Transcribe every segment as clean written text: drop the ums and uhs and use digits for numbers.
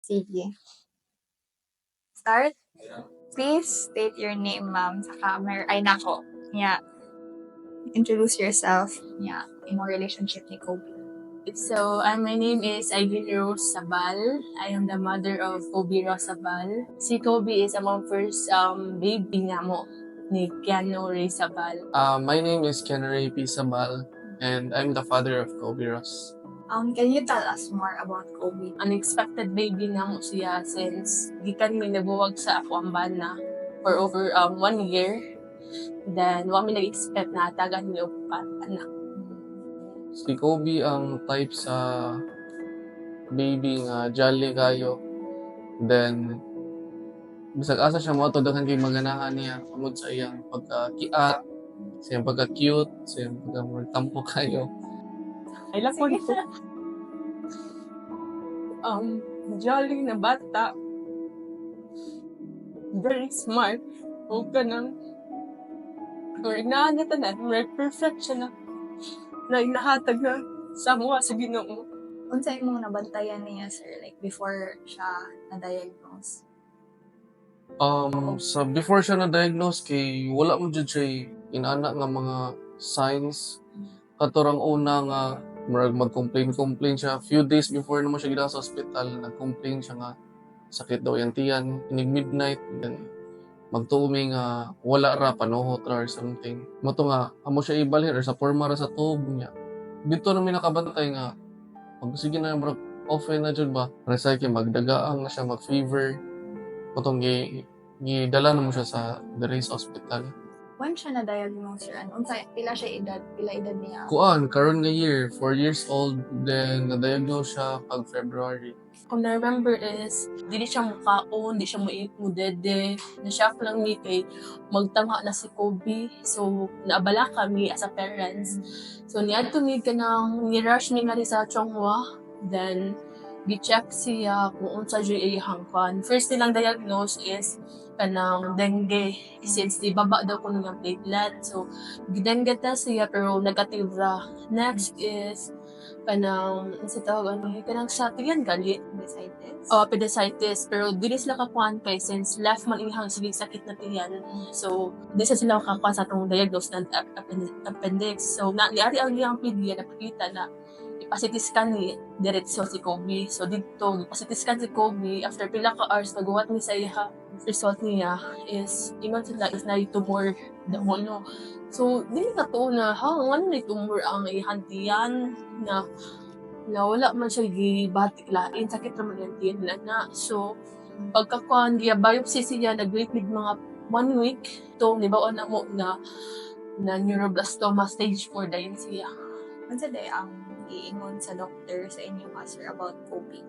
Sige. Start. Please state your name, ma'am. Saka, ay nako. Yeah. Introduce yourself. Yeah. In your relationship ni Kobe. So, my name is Ivy Rose Sabal. I am the mother of Kobe Rose Sabal. Si Kobe is among first baby nga mo ni Keanu Ray Sabal. My name is Ken Ray P. Sabal, and I'm the father of Kobe Ross. Can you tell us more about Kobe? Unexpected baby na mo siya since gikan mi nabuwag sa ako ang bana for over 1 year. Then, wala mi nag-expect na tagan mi og anak. Si Kobe ang type sa baby nga jolly kayo. Then, bisag asa siya mo daghan kay maganahan niya tungod sa iyang pagka-kiat, sa iyang pagka-cute, sa iyang pagka-tampo kayo. I love ko nito. Jolly na bata. Very smart. O ka nang or inaanatan na, may perfect siya na inahatag na sa mga sa Ginoo. Unsay imong nabantayan niya, sir, like before siya na-diagnose? Before siya na-diagnose kay wala mo jud siya inana nga mga signs. Katurang una nga mag-complain siya. Few days before naman siya gida sa hospital, nag-complain siya nga sakit daw yung tiyan. Inig midnight, then magtuumi nga wala ra, panuhot ra or something. Mato nga, amo siya ibalhin or sa forma ra sa tub niya. Dito na may nakabantay nga, pag sige na bro, off na dyan ba? Recycle, magdagaang na siya, mag-fever. Matong gidala na mo siya sa the Race Hospital. When siya na-diagnose, sir, pila edad niya? Kuan, karon nga year, 4 years old, then na-diagnose siya pag February. Kung na-remember is, di siya mukaon, di siya muidede. Na-shock lang mi kay magtama na si Kobe. So, naabala kami as a parents. So, niadto mi ka nang ni-rush mi nga rin sa Chonghua. Then, gi-check siya kung unsa dyan iyang kwan. First nilang diagnose is kanang dengue. Since di baba daw ko ng platelet. So, gidengue ta siya pero negative ra. Next is kanang sa tawag kanang sa tiyan gali. Appendicitis? Appendicitis. Pero dili sila kakuan kay since left man ihang sige sakit na tiyan. So, di sila kakuan sa atong diagnose ng appendix. So, niari ang iyang pedya na pakita na ipasitis scan ni diretso si Kobe. So, dito, ipasitis scan si Kobe. After pila ka hours, naguwat ni sa iya, result niya is, ingon sila is na tumor the uno. So, di ka to na, ano na tumor ang ihantiyan na wala man siya gibatik lain, sakit naman yung tiyan na. So, pagkakuan, biopsy siya, nag-wait mga 1 week. To, nibaon na mo na neuroblastoma stage 4 dahil siya. Unsa day ang giingon sa doctor sa inyo, sir, about Kobe?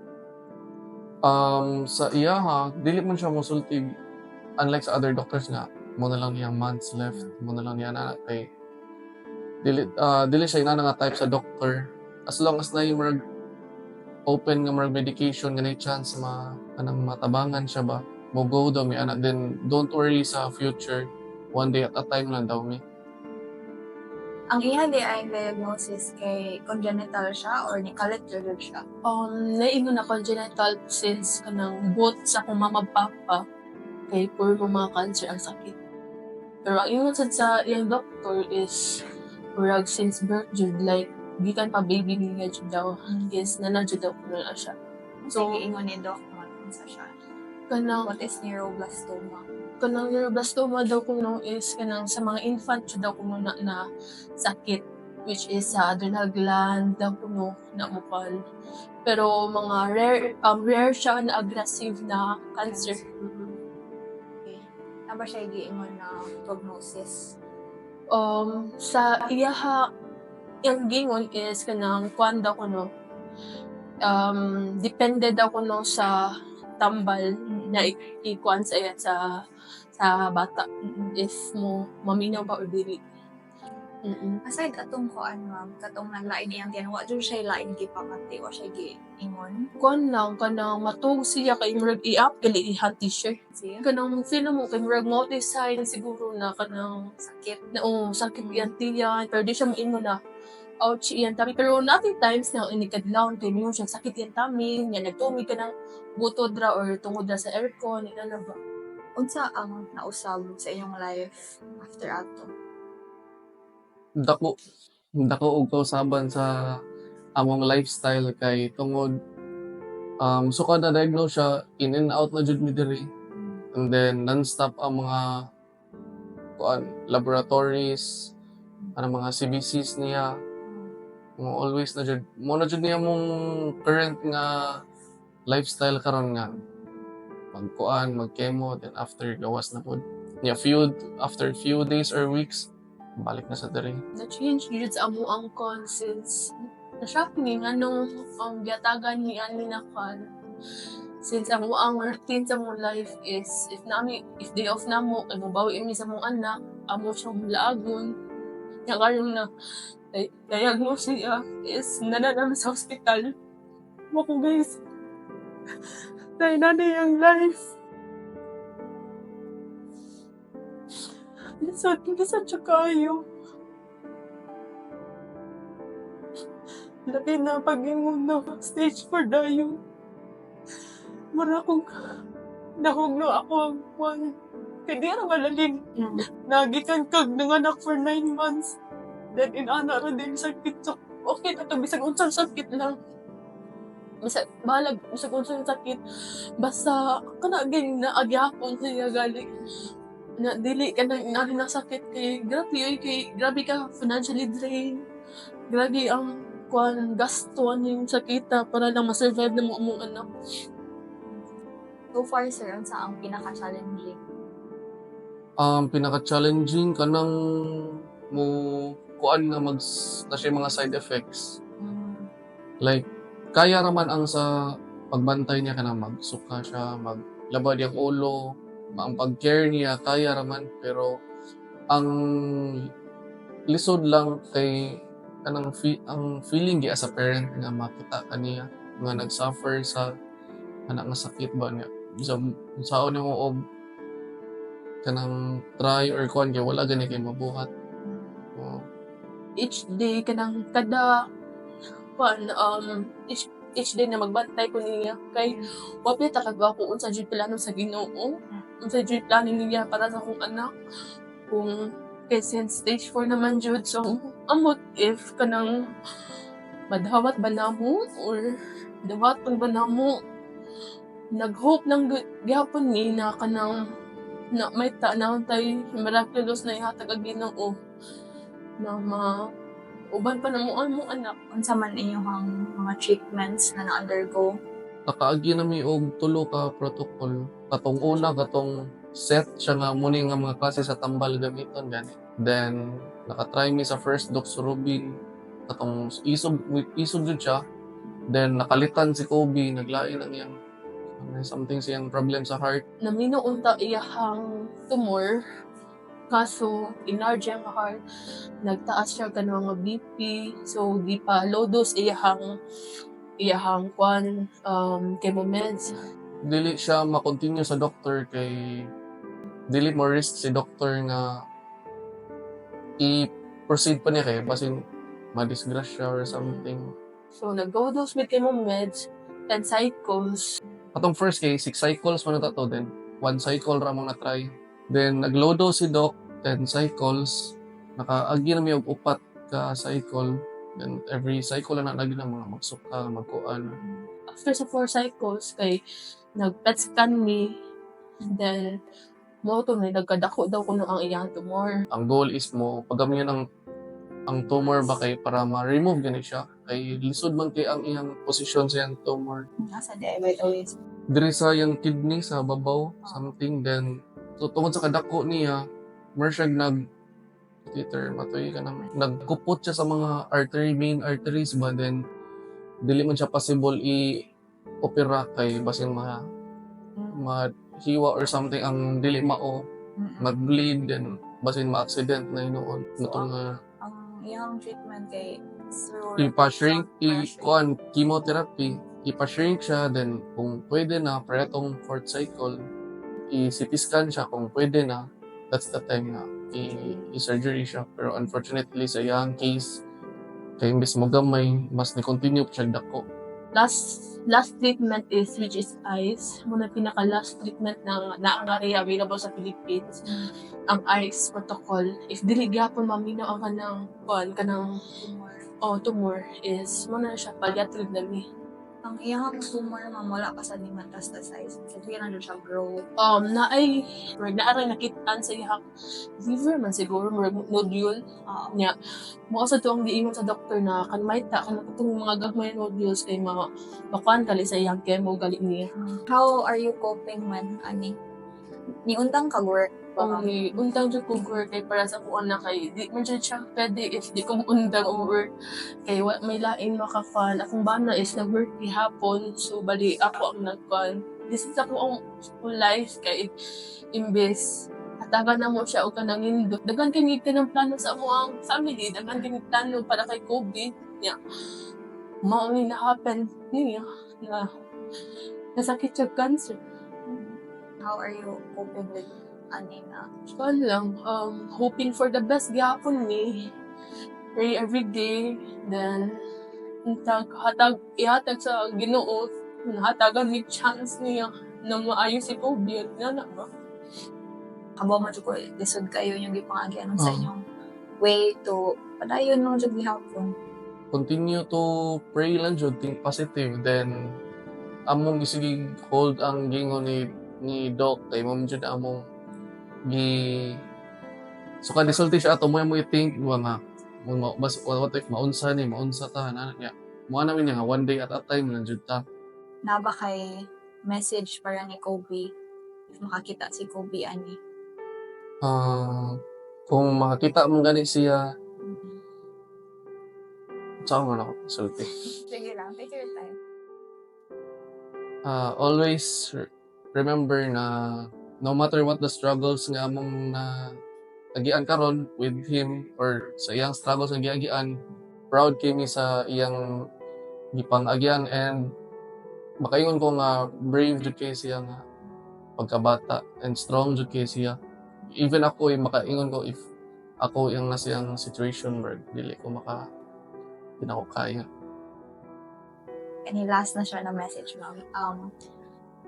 Sa iya ha, dili man siya mosulti. Unlike sa other doctors nga, mo na lang niyang months left, mo na lang niya na kay dili siya inana nga type sa doctor. As long as na yung open nga medication nga na chance anang matabangan siya ba, mo go daw mi anak. Then don't worry sa future, one day at a time lang daw mi. Ang iya di ay diagnosis kay congenital siya or nikalit jud siya? Naingon na congenital since kanang both sa akong mama papa kay puro mga cancer ang sakit. Pero ang ingon sa yung doctor is murag since birth jud, like gikan pa baby niya jud daw is nanadjud daw kuno na siya. So, giingon ni doc mo unsa siya? Kanang What is neuroblastoma? Kanang neuroblastoma daw kuno is kanang sa mga infant siya daw kuno na sakit, which is sa adrenal gland daw kuno na mukal. Pero mga rare siya na aggressive na cancer. Okay. Ano ba siya giingon na prognosis? Sa iyaha yung gingon is kanang kuan daw kuno depende daw kuno sa tambal na ikuan sa iya sa bata if mo maminaw ba or dili. Aside atong kuan, ma'am, katong nanlain iyang tiyan, wa jud siya lain gipamati, wa siya giingon. Kuan lang kanang matug siya kay murag i-up gali ihanti siya. Siya? Kanang feel mo kay murag mo sign siguro na kanang Sakit. na sakit yan tiyan pero di siya moingon na ouch yan tami. Pero natin times na inikadlaw kay mo siya sakit yan tami, nga nagtumi ka ng butod ra or tungod ra sa aircon, ina ba? Unsa ang nausab sa inyong life after ato? Dako, dako og kausaban sa among lifestyle kay tungod so kada diagnose siya in and out na jud mi diri. And then non-stop ang mga laboratories, mga CBCs niya. Always na jud mo na jud niya mong current nga lifestyle karon nga mag-chemo, then after gawas na pod. After few days or weeks, balik na sa diri. Na-change yun sa amo ang since na-shock ni nga nung ang giyatagan ni ani na kan. Since ang routine sa mong life is if day off na mo, ay mabawi mi sa mong anak, amo siyang laagon. Nga karon na diagnose siya is nananam sa hospital. Mako guys, dahil nanay ang life. Lisod siya kayo. Laki na pag-ingon na stage 4 dayon. Mara akong nahugno ako ang kwan. Kaya di na malalim. Nagikan kag nanganak for 9 months. Then inana ra din sakit. So, okay na to, bisag unsang sakit lang. Bisag unsang sakit. Basta kanagin na agyapon siya galing. Na dili ka na sakit kay grabe ka financially drained. Grabe ang gasto yung sakita para lang ma-survive na mo among anak. So far, sir, unsa ang pinaka-challenging? Pinaka-challenging kanang mo kuan nga na siya mga side effects. Like kaya raman ang sa pagbantay niya kanang magsuka siya, maglabad yung ulo, ang pag-care niya kaya raman, pero ang lisod lang kay kanang ang feeling gi as a parent nga makita kaniya nga nag-suffer sa anak nga sakit ba niya. Saon mo og kanang try or kuan kay wala gani kay mabuhat. Each day kanang each day na magbantay ko niya kay wapit talaga ako unsa jud plano sa Ginoo, unsa jud plano niya para sa akong anak. Kung kay since stage 4 naman jud, so amot if kanang madawat ba namo or dawaton ba namo, nag-hope lang gyapon ni na kanang na may taanaw tay miraculous na ihatag ang Ginoo na uban pa na mo anak. Unsa man inyong mga treatments na na-undergo? Nakaagi na mi og tulo ka protocol. Katong una, katong set siya nga muni nga mga klase sa tambal gamiton gani. Then nakatry mi sa first doxorubin, katong isog jud siya. Then nakalitan si Kobe, naglain ang iyang something siyang problem sa heart. Namino unta iyahang tumor, kaso enlarge ang heart, nagtaas siya kanang mga BP, so di pa low dose iyahang chemo meds. Dili siya ma-continue sa doctor kay dili mo risk si doctor nga i-proceed pa niya kay basin ma-disgrasya or something. So nag-go dose with chemo meds, 10 cycles. Atong first kay 6 cycles man na to, then 1 cycle ra mo na try. Then nag-low dose si doc, 10 cycles. Nakaagi na mi og 4 ka cycle. Then every cycle na lagi na mga magsuka, magkuan. After sa 4 cycles kay nag-PET scan mi, then mo to na nagkadako daw kuno ang iyang tumor. Ang goal is mo pagamihan ang tumor ba kay para ma-remove gani siya. Kay lisod man kay ang iyang posisyon sa iyang tumor. Nasa di always. Diri sa iyang kidney sa babaw, something, then so tungod sa kadako niya, mersyag nagkupot siya sa mga main arteries ba, then dili man siya possible i-opera kay basin mahiwa or something ang dili mao, mag-bleed, then basin ma-accident na inuon. Ang iyang treatment kay Ipa-shrink, chemotherapy, ipa-shrink siya, then kung pwede na, paretong 4th cycle, i-CT scan siya kung pwede na, that's the time na i-surgery siya. Pero unfortunately sa iyang case, Kaya imbes mo gamay, mas ni-continue pa siya dako. Last treatment is which is eyes. Muna pinaka last treatment na naangari available sa Philippines ang eyes protocol. If dili gyapon maminaw ang kanang tumor is muna siya palliative dali. Ang iyang tumor, ma'am, wala pa sa di metastasize. Kasi na doon siya grow. Naaray nakitaan sa ihang liver man siguro murag nodule. Nya mo sa tuong giingon sa doktor na kan mayta kan itong mga gagmay nodules kay makuan kali sa iyang chemo gali niya. How are you coping man, ani? Ni untang kag-work? Okay, untang jud ko work kay para sa kuan na kay di man jud siya pwede if di ko undang o work kay may lain makafan akong bana is nag-work gihapon so bali ako ang nagkuan this is ako ang school life kay imbes hatagan na mo siya og kanang nindot daghan kay ngid ng plano sa among family daghan kay plano para kay COVID nya mao ni na happen niya na nasakit siya cancer. How are you coping with ani na? Kuan lang, hoping for the best gihapon ni. Pray every day, then ihatag sa Ginoo, hatagan ni chance niya na maayos si COVID, na ba? Abo mo ko lisod kayo yung gipangagyan sa inyong way to padayon mo jud gihapon. Continue to pray lang jud, think positive, then among gisigig hold ang gingon ni Doc kay mo jud among so kada sulti siya ato mo i-think nga what if maunsa ta na niya mo namin nga one day at a time lang jud ta. Na ba kay message para ni Kobe if makakita si Kobe ani? Kung makakita mo gani siya saan man ako sulti. Sige lang, take your time. Always remember na no matter what the struggles nga among nagian karon with him or sa iyang struggles nga giagian, proud kami sa iyang gipang-agyan and makaingon ko nga brave jud kay siya nga pagkabata and strong jud kay siya. Even ako makaingon ko if ako yung nasa iyang situation where dili ko kaya. Any last na siya na message, ma'am.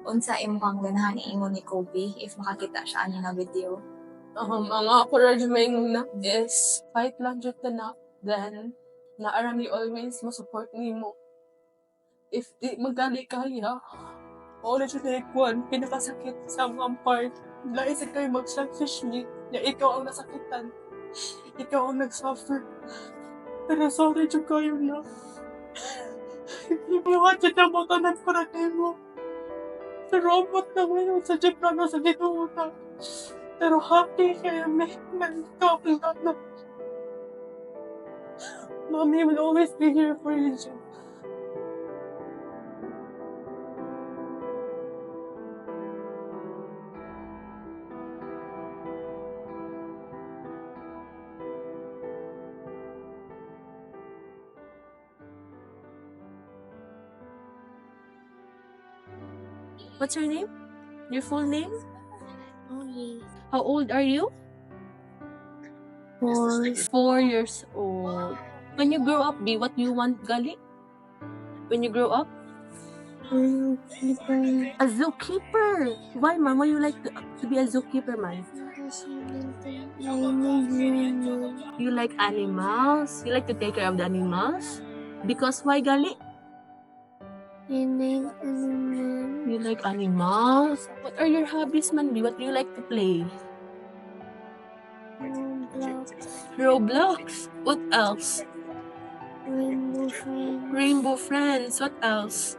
Unsa imong ganahan iingon ni Kobe if makakita siya ani na video? Ang encouragement na is fight lang jud na then naarami always mo support nimo. If di magali kaya, wala jud na ikuan pinakasakit sa mga part. Lain sa kayo mag-selfish ni na ikaw ang nasakitan. Ikaw ang nag-suffer. Pero sorry jud kayo na. Hindi mo jud na makanan para kayo. Robot na ngayon sa jeep na nasa Ginoo na. Pero happy kaya may top na. Mommy will always be here for you, Jeff. What's your name? Your full name? Only How old are you? 4 years old. When you grow up, what do you want, Gali? When you grow up? people A zookeeper. Why, Mom? Why you like to be a zookeeper, man? You like animals? You like to take care of the animals? Because why, Gali? You like animals? What are your hobbies, Mandy? What do you like to play? Roblox. What else? Rainbow Friends. What else?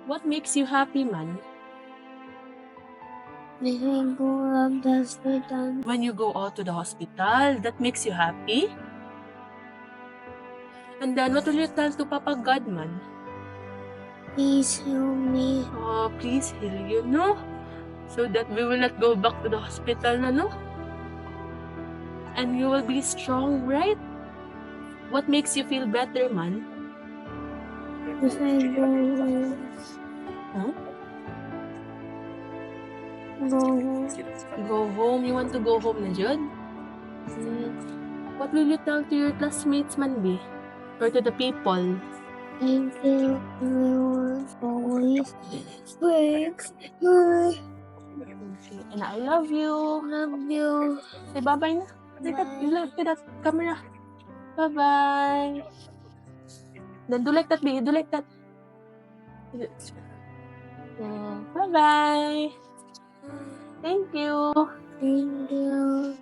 What makes you happy, man? When you go out to the hospital, that makes you happy? And then, what will you tell to Papa God, man? Please help me. Oh, please heal you, no? So that we will not go back to the hospital, no? And you will be strong, right? What makes you feel better, man? If I go home. Huh? Go home. Go home? You want to go home na, Jud? What will you tell to your classmates, Mandy? Or to the people? Thank you everyone for always breaks. I Okay. And I love you. love you. Say bye-bye na. You look to that camera. Bye-bye. Then do like that, baby. Do like that. Bye-bye. Thank you. Thank you.